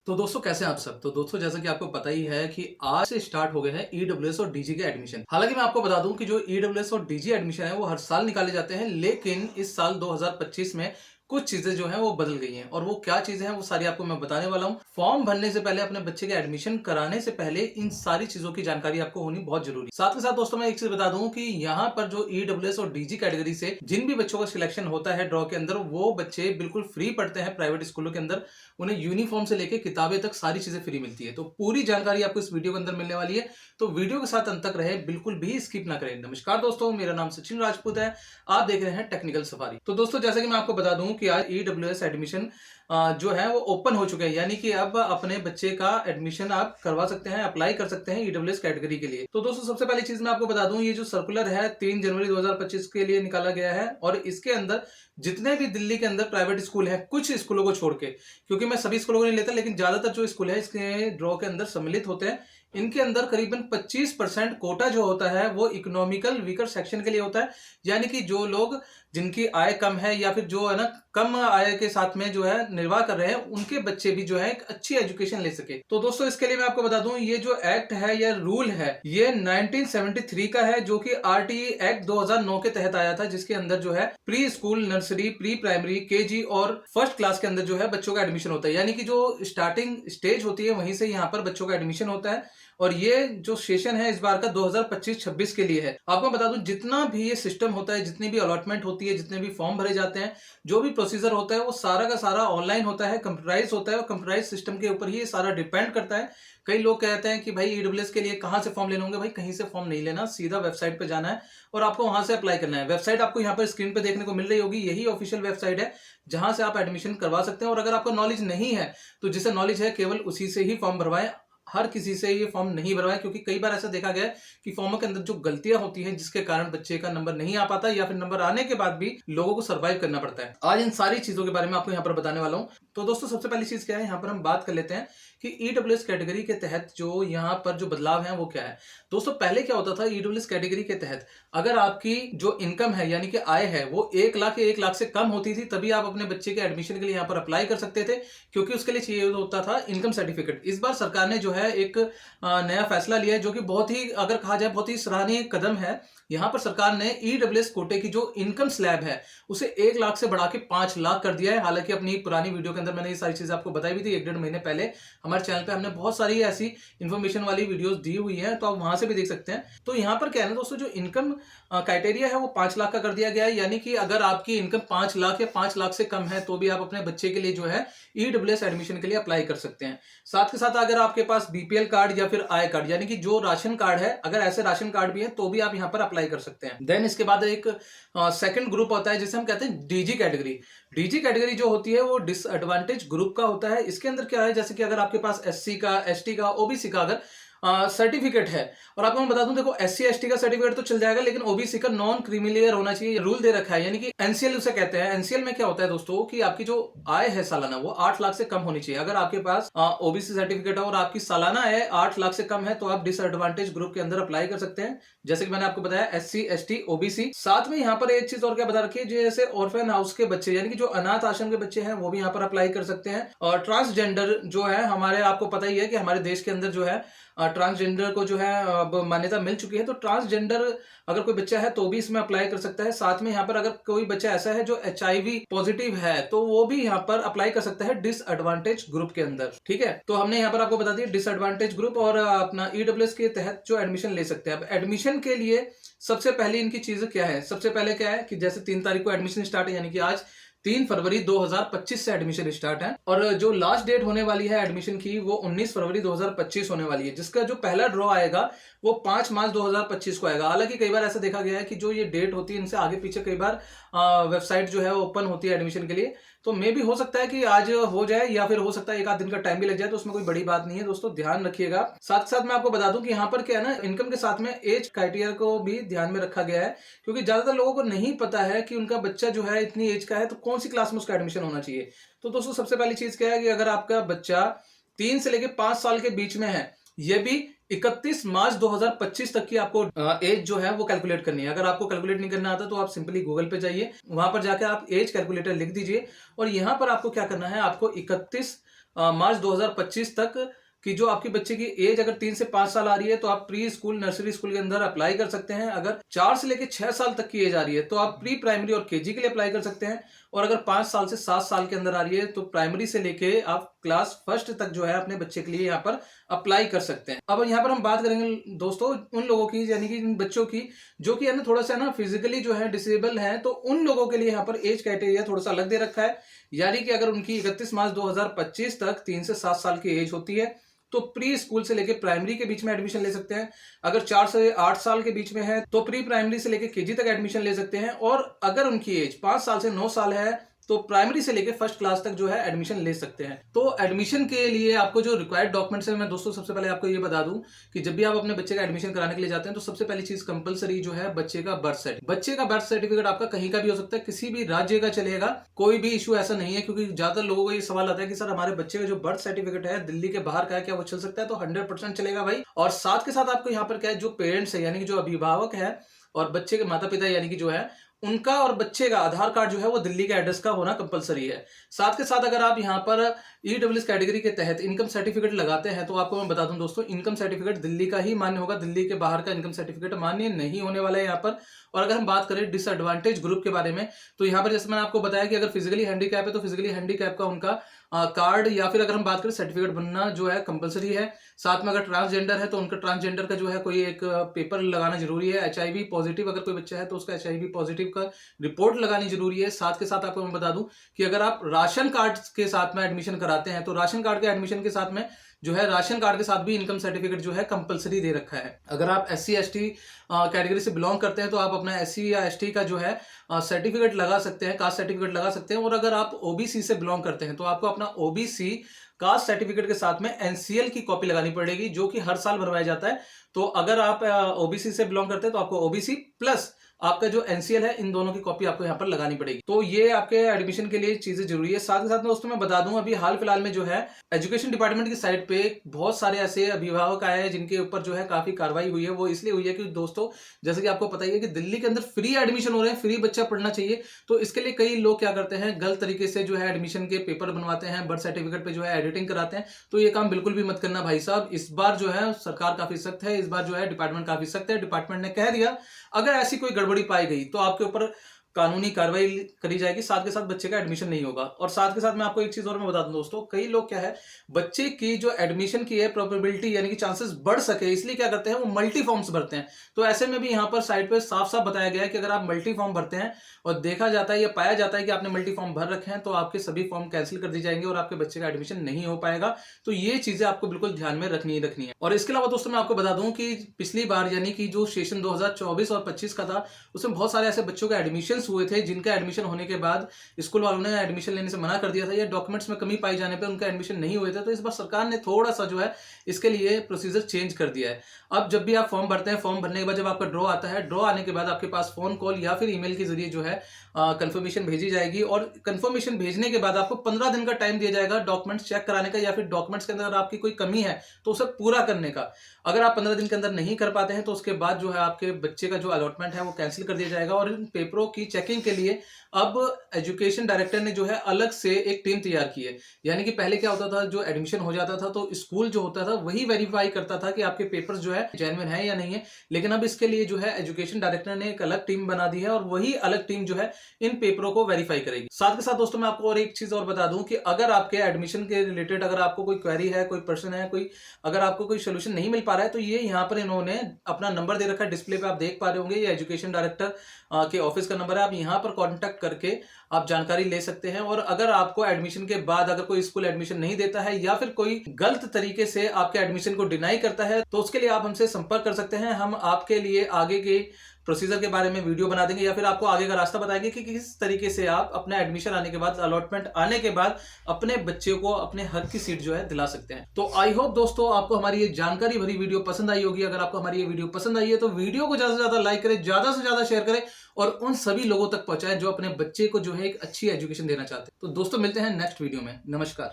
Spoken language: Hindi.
तो दोस्तों कैसे हैं आप सब। तो दोस्तों जैसा कि आपको पता ही है कि आज से स्टार्ट हो गए हैं ईडब्ल्यूएस और डीजी के एडमिशन। हालांकि मैं आपको बता दूं कि जो ईडब्ल्यूएस और डीजी एडमिशन है वो हर साल निकाले जाते हैं, लेकिन इस साल 2025 में कुछ चीजें जो हैं वो बदल गई हैं। और वो क्या चीजें हैं वो सारी आपको मैं बताने वाला हूं। फॉर्म भरने से पहले, अपने बच्चे के एडमिशन कराने से पहले इन सारी चीजों की जानकारी आपको होनी बहुत जरूरी है। साथ के साथ दोस्तों मैं एक चीज बता दूं कि यहाँ पर जो ईडब्ल्यूएस और डीजी कैटेगरी से जिन भी बच्चों का सिलेक्शन होता है ड्रॉ के अंदर, वो बच्चे बिल्कुल फ्री पढ़ते हैं प्राइवेट स्कूलों के अंदर। उन्हें यूनिफॉर्म से लेकर किताबें तक सारी चीजें फ्री मिलती है। तो पूरी जानकारी आपको इस वीडियो के अंदर मिलने वाली है, तो वीडियो के साथ अंत तक रहे, बिल्कुल भी स्किप ना करें। नमस्कार दोस्तों, मेरा नाम सचिन राजपूत है, आप देख रहे हैं टेक्निकल सफारी। तो दोस्तों जैसा कि मैं आपको बता दूं कि आज ईडब्ल्यूएस एडमिशन जो है वो ओपन हो चुके हैं, यानी कि अब अपने बच्चे का एडमिशन आप करवा सकते हैं, अप्लाई कर सकते हैं ईडब्ल्यूएस कैटेगरी के लिए। तो दोस्तों सबसे पहली चीज मैं आपको बता दूं, ये जो सर्कुलर है 3 जनवरी 2025 के लिए निकाला गया है, और इसके अंदर जितने भी दिल्ली के अंदर प्राइवेट स्कूल हैं, कुछ स्कूलों को छोड़ के, क्योंकि मैं सभी स्कूलों को नहीं लेता, लेकिन ज्यादातर जो स्कूल है इसके ड्रॉ के अंदर सम्मिलित होते हैं, इनके अंदर करीबन 25% कोटा जो होता है वो इकोनॉमिकल वीकर सेक्शन के लिए होता है। यानी कि जो लोग जिनकी आय कम है, या फिर जो है ना कम आय के साथ में जो है निर्वाह कर रहे हैं, उनके बच्चे भी जो है एक अच्छी एजुकेशन ले सके। तो दोस्तों इसके लिए मैं आपको बता दूं, ये जो एक्ट है या रूल है ये 1973 का है, जो कि आरटीई एक्ट 2009 के तहत आया था, जिसके अंदर जो है pre school, nursery, pre primary, KG और फर्स्ट क्लास के अंदर जो है बच्चों का एडमिशन होता है। यानी कि जो स्टार्टिंग स्टेज होती है वहीं से यहाँ पर बच्चों का एडमिशन होता है। और ये जो सेशन है इस बार का 2025-26 के लिए है। आपको बता दूं, जितना भी ये सिस्टम होता है, जितनी भी अलॉटमेंट होती है, जितने भी फॉर्म भरे जाते हैं, जो भी प्रोसीजर होता है, वो सारा का सारा ऑनलाइन होता है, कंप्यूटराइज होता है, और कंप्यूटराइज सिस्टम के ऊपर ही ये सारा डिपेंड करता है। कई लोग कहते हैं कि भाई ईडब्ल्यूएस के लिए कहां से फॉर्म लेने होंगे। भाई कहीं से फॉर्म नहीं लेना, सीधा वेबसाइट पे जाना है और आपको वहां से अप्लाई करना है। वेबसाइट आपको यहाँ पर स्क्रीन पे देखने को मिल रही होगी, यही ऑफिशियल वेबसाइट है जहां से आप एडमिशन करवा सकते हैं। और अगर आपको नॉलेज नहीं है तो जिसे नॉलेज है केवल उसी से ही फॉर्म भरवाएं, हर किसी से ये फॉर्म नहीं भरवाएं, क्योंकि कई बार ऐसा देखा गया है कि फॉर्मों के अंदर जो गलतियां होती हैं जिसके कारण बच्चे का नंबर नहीं आ पाता, या फिर नंबर आने के बाद भी लोगों को सर्वाइव करना पड़ता है। आज इन सारी चीजों के बारे में आपको यहाँ पर बताने वाला हूँ। तो दोस्तों सबसे पहली चीज क्या है, यहाँ पर हम बात कर लेते हैं कि ईडब्ल्यूएस कैटेगरी के तहत जो यहाँ पर जो बदलाव है वो क्या है। दोस्तों पहले क्या होता था, ईडब्ल्यूएस कैटेगरी के तहत अगर आपकी जो इनकम है यानी कि आय है वो 1 लाख या 1 लाख से कम होती थी, तभी आप अपने बच्चे के एडमिशन के लिए यहाँ पर अप्लाई कर सकते थे, क्योंकि उसके लिए चाहिए होता था इनकम सर्टिफिकेट। इस बार सरकार ने जो है एक नया फैसला लिया है, जो कि बहुत ही, अगर कहा जाए, बहुत ही सराहनीय कदम है। यहाँ पर सरकार ने ईडब्ल्यूएस कोटे की जो इनकम स्लैब है उसे 1 लाख से बढ़ा के 5 लाख कर दिया है। हालांकि अपनी पुरानी वीडियो के अंदर मैंने ये सारी चीजें आपको बताई भी थी, 1 डेढ़ महीने पहले हमारे चैनल पे हमने बहुत सारी ऐसी इंफॉर्मेशन वाली वीडियोस दी हुई है, तो आप वहां से भी देख सकते हैं। तो यहाँ पर क्या है ना दोस्तों, जो इनकम क्राइटेरिया है वो 5 लाख का कर दिया गया है। यानी कि अगर आपकी इनकम 5 लाख या 5 लाख से कम है तो भी आप अपने बच्चे के लिए जो है ईडब्ल्यूएस एडमिशन के लिए अप्लाई कर सकते हैं। साथ के साथ अगर आपके पास बीपीएल कार्ड या फिर आय कार्ड, यानी कि जो राशन कार्ड है, अगर ऐसे राशन कार्ड भी है तो भी आप यहाँ पर अप्लाई कर सकते हैं। देन इसके बाद एक सेकंड ग्रुप होता है जिसे हम कहते हैं डीजी कैटेगरी। डीजी कैटेगरी जो होती है वो डिसएडवांटेज ग्रुप का होता है। इसके अंदर क्या है, जैसे कि अगर आपके पास एससी का, एसटी का, ओबीसी का अगर सर्टिफिकेट है, और आपको मैं बता दूं, देखो एससी एसटी का सर्टिफिकेट तो चल जाएगा, लेकिन ओबीसी का नॉन क्रीमिलियर होना चाहिए, रूल दे रखा है। यानी कि एनसीएल उसे कहते हैं। एनसीएल में क्या होता है दोस्तों कि आपकी जो आय है सालाना वो 8 लाख से कम होनी चाहिए। अगर आपके पास ओबीसी सर्टिफिकेट है और आपकी सालाना आय 8 लाख से कम है तो आप डिसएडवांटेज ग्रुप के अंदर अप्लाई कर सकते हैं, जैसे कि मैंने आपको बताया एससी एसटी ओबीसी। साथ में यहाँ पर एक चीज और क्या बता रखी है, जैसे ऑर्फन हाउस के बच्चे, यानी कि जो अनाथ आश्रम के बच्चे हैं वो भी यहाँ पर अप्लाई कर सकते हैं। और ट्रांसजेंडर जो है, हमारे आपको पता ही है कि हमारे देश के अंदर जो है ट्रांसजेंडर को जो है अब मान्यता मिल चुकी है, तो ट्रांसजेंडर अगर कोई बच्चा है तो भी इसमें अप्लाई कर सकता है। साथ में यहाँ पर अगर कोई बच्चा ऐसा है जो एचआईवी पॉजिटिव है तो वो भी यहाँ पर अप्लाई कर सकता है डिसएडवांटेज ग्रुप के अंदर। ठीक है, तो हमने यहाँ पर आपको बता दिया डिसएडवांटेज ग्रुप और अपना ईडब्ल्यूएस के तहत जो एडमिशन ले सकते हैं। अब एडमिशन के लिए सबसे पहले इनकी चीज क्या है, सबसे पहले क्या है कि जैसे 3 तारीख को एडमिशन स्टार्ट है, यानी कि आज 3 फरवरी 2025 से एडमिशन स्टार्ट है, और जो लास्ट डेट होने वाली है एडमिशन की वो 19 फरवरी 2025 होने वाली है, जिसका जो पहला ड्रॉ आएगा वो 5 मार्च 2025 को आएगा। हालांकि कई बार ऐसा देखा गया है कि जो ये डेट होती है इनसे आगे पीछे कई बार वेबसाइट जो है वो ओपन होती है एडमिशन के लिए, तो मे भी हो सकता है कि आज हो जाए, या फिर हो सकता है 1 आध दिन का टाइम भी लग जाए, तो उसमें कोई बड़ी बात नहीं है दोस्तों, ध्यान रखिएगा। साथ साथ मैं आपको बता दूं कि यहाँ पर क्या है ना, इनकम के साथ में एज क्राइटेरिया को भी ध्यान में रखा गया है, क्योंकि ज्यादातर लोगों को नहीं पता है कि उनका बच्चा जो है इतनी एज का है तो कौन सी क्लास में उसका एडमिशन होना चाहिए। तो दोस्तों सबसे पहली चीज क्या है कि अगर आपका बच्चा 3 से लेकर 5 साल के बीच में है, ये भी 31 मार्च 2025 तक की आपको एज जो है वो कैलकुलेट करनी है। अगर आपको कैलकुलेट नहीं करना आता तो आप सिंपली गूगल पे जाइए, वहां पर जाकर आप एज कैलकुलेटर लिख दीजिए, और यहां पर आपको क्या करना है, आपको 31 मार्च 2025 तक कि जो आपके बच्चे की एज अगर 3 से 5 साल आ रही है तो आप प्री स्कूल नर्सरी स्कूल के अंदर अप्लाई कर सकते हैं। अगर 4 से लेकर 6 साल तक की एज आ रही है तो आप प्री प्राइमरी और केजी के लिए अप्लाई कर सकते हैं। और अगर 5 साल से 7 साल के अंदर आ रही है तो प्राइमरी से लेके आप क्लास फर्स्ट तक जो है अपने बच्चे के लिए यहाँ पर अप्लाई कर सकते हैं। अब यहाँ पर हम बात करेंगे दोस्तों उन लोगों की, यानी कि उन बच्चों की जो कि है ना थोड़ा सा ना फिजिकली जो है डिसेबल है, तो उन लोगों के लिए यहाँ पर एज क्राइटेरिया थोड़ा सा अलग दे रखा है। यानी कि अगर उनकी 31 मार्च 2025 तक 3 से 7 साल की एज होती है तो प्री स्कूल से लेके प्राइमरी के बीच में एडमिशन ले सकते हैं। अगर 4 से 8 साल के बीच में है तो प्री प्राइमरी से लेके केजी तक एडमिशन ले सकते हैं। और अगर उनकी एज 5 साल से 9 साल है तो प्राइमरी से लेके फर्स्ट क्लास तक जो है एडमिशन ले सकते हैं। तो एडमिशन के लिए आपको जो रिक्वायर्ड डॉक्यूमेंट्स है, मैं दोस्तों सबसे पहले आपको ये बता दूं कि जब भी आप अपने बच्चे का एडमिशन कराने के लिए जाते हैं तो सबसे पहली चीज कंपलसरी जो है बच्चे का बर्थ सर्टिफिकेट। बच्चे का बर्थ सर्टिफिकेट आपका कहीं का भी हो सकता है, किसी भी राज्य का चलेगा, कोई भी इशू ऐसा नहीं है। क्योंकि ज्यादातर लोगों को ये सवाल आता है कि सर हमारे बच्चे का जो बर्थ सर्टिफिकेट है दिल्ली के बाहर का है, क्या वो चल सकता है? तो 100% चलेगा भाई। और साथ के साथ आपको यहाँ पर क्या है, जो पेरेंट्स है यानी कि जो अभिभावक है और बच्चे के माता पिता यानी कि जो है उनका और बच्चे का आधार कार्ड जो है वो दिल्ली के एड्रेस का होना कंपलसरी है। साथ के साथ अगर आप यहाँ पर ईडब्ल्यूएस कैटेगरी के तहत इनकम सर्टिफिकेट लगाते हैं तो आपको मैं बता दूं दोस्तों, इनकम सर्टिफिकेट दिल्ली का ही मान्य होगा, दिल्ली के बाहर का इनकम सर्टिफिकेट मान्य नहीं होने वाला है यहाँ पर। और अगर हम बात करें डिसएडवांटेज ग्रुप के बारे में तो यहाँ पर जैसे मैंने आपको बताया कि अगर फिजिकली हैंडीकैप है तो फिजिकली हैंडीकैप का उनका कार्ड या फिर अगर हम बात करें सर्टिफिकेट बनना जो है कंपलसरी है। साथ में अगर ट्रांसजेंडर है तो उनका ट्रांसजेंडर का जो है कोई एक पेपर लगाना जरूरी है। एचआईवी पॉजिटिव अगर कोई बच्चा है तो उसका एचआईवी पॉजिटिव का रिपोर्ट लगानी जरूरी है। साथ के साथ आपको मैं बता दूं कि अगर आप राशन कार्ड के साथ में एडमिशन कराते हैं तो राशन कार्ड के एडमिशन के साथ में जो है राशन कार्ड के साथ भी इनकम सर्टिफिकेट जो है कंपलसरी दे रखा है। अगर आप एससी एसटी कैटेगरी से बिलोंग करते हैं तो आप अपना एससी या एसटी का जो है सर्टिफिकेट लगा सकते हैं, कास्ट सर्टिफिकेट लगा सकते हैं। और अगर आप ओबीसी से बिलोंग करते हैं तो आपको अपना ओबीसी कास्ट सर्टिफिकेट के साथ में एनसीएल की कॉपी लगानी पड़ेगी, जो कि हर साल बनवाया जाता है। तो अगर आप ओबीसी से बिलोंग करते हैं तो आपको ओबीसी प्लस आपका जो एनसीएल है, इन दोनों की कॉपी आपको यहाँ पर लगानी पड़ेगी। तो ये आपके एडमिशन के लिए चीजें जरूरी है। साथ ही साथ में दोस्तों मैं बता दूं, अभी हाल फिलहाल में जो है एजुकेशन डिपार्टमेंट की साइट पे बहुत सारे ऐसे अभिभावक आए हैं जिनके ऊपर जो है काफी कार्रवाई हुई है। वो इसलिए हुई है कि दोस्तों जैसे कि आपको पता ही है कि दिल्ली के अंदर फ्री एडमिशन हो रहे हैं, फ्री बच्चा पढ़ना चाहिए। तो इसके लिए कई लोग क्या करते हैं, गलत तरीके से जो है एडमिशन के पेपर बनवाते हैं, बर्थ सर्टिफिकेट पे जो है एडिटिंग कराते हैं। तो ये काम बिल्कुल भी मत करना भाई साहब। इस बार जो है सरकार काफी सख्त है, इस बार जो है डिपार्टमेंट काफी सख्त है। डिपार्टमेंट ने कह दिया अगर ऐसी कोई गड़बड़ी पाई गई तो आपके ऊपर कानूनी कार्रवाई करी जाएगी, साथ के साथ बच्चे का एडमिशन नहीं होगा। और साथ के साथ मैं आपको एक चीज और मैं बता दूं दोस्तों, कई लोग क्या है बच्चे की जो एडमिशन की है प्रोबेबिलिटी यानी कि चांसेस बढ़ सके इसलिए क्या करते हैं वो मल्टी फॉर्म्स भरते हैं। तो ऐसे में भी यहाँ पर साइट पे साफ साफ बताया गया है कि अगर आप मल्टी फॉर्म भरते हैं और देखा जाता है या पाया जाता है कि आपने मल्टी फॉर्म भर रखे हैं तो आपके सभी फॉर्म कैंसिल कर दी जाएंगे और आपके बच्चे का एडमिशन नहीं हो पाएगा। तो ये चीजें आपको बिल्कुल ध्यान में रखनी है। और इसके अलावा दोस्तों मैं आपको बता दूं कि पिछली बार यानी कि जो सेशन 2024 और 25 का था उसमें बहुत सारे ऐसे बच्चों के एडमिशन हुए थे जिनका एडमिशन होने के बाद स्कूल वालों ने एडमिशन लेने से मना कर दिया था या डॉक्यूमेंट्स में कमी पाई जाने पे उनका एडमिशन नहीं हुए थे। तो इस बार सरकार ने थोड़ा सा जो है इसके लिए प्रोसीजर चेंज कर दिया है। अब जब भी आप फॉर्म भरते हैं, फॉर्म भरने के बाद जब आपका ड्रॉ आता है, ड्रॉ आने के बाद आपके पास फोन कॉल या फिर ईमेल के जरिए जो है कंफर्मेशन भेजी जाएगी। और कंफर्मेशन भेजने के बाद आपको 15 दिन का टाइम दिया जाएगा डॉक्यूमेंट्स चेक कराने का या फिर डॉक्यूमेंट्स के अंदर आपकी कोई कमी है तो उसे पूरा करने का। अगर आप 15 दिन के अंदर नहीं कर पाते हैं तो उसके बाद जो है आपके बच्चे का जो अलॉटमेंट है वो कैंसिल कर दिया जाएगा। और इन पेपरों की चेकिंग के लिए अब एजुकेशन डायरेक्टर ने जो है अलग से एक टीम तैयार की है। यानी कि पहले क्या होता था, जो एडमिशन हो जाता था तो स्कूल जो होता था वही वेरीफाई करता था कि आपके पेपर्स जो है जेन्युइन है या नहीं है। लेकिन अब इसके लिए जो है एजुकेशन डायरेक्टर ने एक अलग टीम बना दी है और वही अलग टीम जो है इन पेपरों को वेरीफाई करेगी। साथ के साथ दोस्तों मैं आपको और एक चीज और बता दूं कि अगर आपके एडमिशन के रिलेटेड अगर आपको कोई क्वेरी है, कोई प्रश्न है, कोई अगर आपको कोई सोल्यूशन नहीं मिल पा रहा है तो ये यहाँ पर इन्होंने अपना नंबर दे रखा है, डिस्प्ले पे आप देख पा रहे होंगे। ये एजुकेशन डायरेक्टर के ऑफिस का नंबर है, आप यहाँ पर कॉन्टैक्ट करके आप जानकारी ले सकते हैं। और अगर आपको एडमिशन के बाद अगर कोई स्कूल एडमिशन नहीं देता है या फिर कोई गलत तरीके से आपके एडमिशन को डिनाई करता है तो उसके लिए आप हमसे संपर्क कर सकते हैं। हम आपके लिए आगे के प्रोसीजर के बारे में वीडियो बना देंगे या फिर आपको आगे का रास्ता बताएंगे कि किस तरीके से आप अपना एडमिशन आने के बाद, अलॉटमेंट आने के बाद अपने बच्चे को अपने हक की सीट जो है दिला सकते हैं। तो आई होप दोस्तों आपको हमारी ये जानकारी भरी वीडियो पसंद आई होगी। अगर आपको हमारी ये वीडियो पसंद आई है तो वीडियो को ज्यादा से ज्यादा लाइक करें, ज्यादा से ज्यादा शेयर करें और उन सभी लोगों तक पहुंचाएं जो अपने बच्चे को जो है एक अच्छी एजुकेशन देना चाहते हैं। तो दोस्तों मिलते हैं नेक्स्ट वीडियो में। नमस्कार।